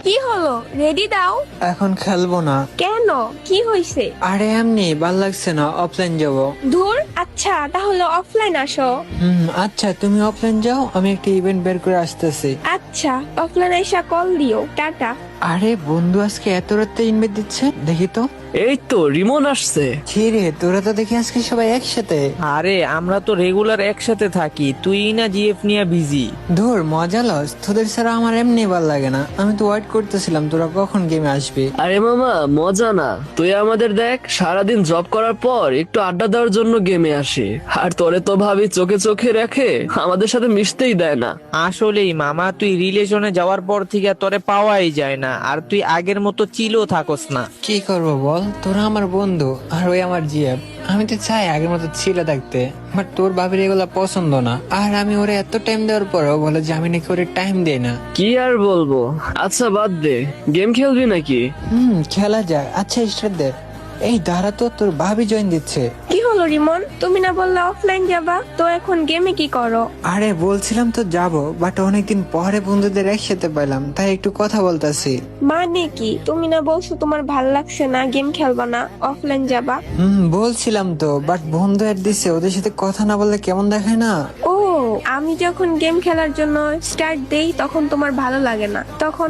কি হলো, রেডি দাও। এখন খেলবো না। কেন, কি হয়েছে? আরে এমনি ভাল লাগছে না, অফলাইন যাবো। দূর, আচ্ছা তাহলে অফলাইন আসো। আচ্ছা তুমি অফলাইন যাও, আমি একটা ইভেন্ট বের করে আসতেছি। আচ্ছা, অফলাইন এসে কল দিও, টাটা। আরে বন্ধু আজকে এত রাতে ইনভাইট দিচ্ছে, দেখি তো। এই তো রিমন আসছে। ছি রে, তোরা তো দেখি আজকে সবাই একসাথে। আরে আমরা তো রেগুলার একসাথে থাকি, তুই না জিএফ নিয়ে বিজি। ধুর মজা লস, তোদের ছাড়া আমার এমনি ভাল লাগে না। আমি তো ওয়েট করতেছিলাম তোরা কখন গেমে আসবে। আরে মামা মজা না, তুই আমাদের দেখ সারাদিন জব করার পর একটু আড্ডা দেওয়ার জন্য গেমে আসি, আর তোরে তো ভাবি চোখে চোখে রেখে আমাদের সাথে মিশতেই দেয় না। আসলেই মামা, তুই রিলেশনে যাওয়ার পর থেকে তোরে পাওয়াই যায় না, আর তুই আগের মতো চিলও থাকস না। কি করবো বল, তোরা আমার বন্ধু আর ওই আমার জিএফ। আমি তো চাই আগের মতো ছিল থাকতে, বাট তোর বাবির এগুলা পছন্দ না। আর আমি ওরে এত টাইম দেওয়ার পরও বলে যে আমি নাকি ওরে টাইম দেই না। কি আর বলবো, আচ্ছা বাদ দে, গেম খেলবি নাকি? খেলা যায়। আচ্ছা স্টার্ট দে। এই দাঁড়া তো, তোর ভাবি জয়েন দিচ্ছে। কি হলো রিমন, তুমি না বললে অফলাইন যাবা, তো এখন গেমে কি করো? আরে বলছিলাম তো যাব, বাট অনেকদিন পরে বন্ধুদের একসাথে পেলাম, তাই একটু কথা বলতাছি। মানে কি, তুমি না বলছো তোমার ভাল লাগছে না, গেম খেলবা না, অফলাইন যাবা? বলছিলাম তো, বাট বন্ধু এর দিছে, ওদের সাথে কথা না বললে কেমন দেখায় না। ও, আমি যখন গেম খেলার জন্য স্টার্ট দেই তখন তোমার ভালো লাগে না, তখন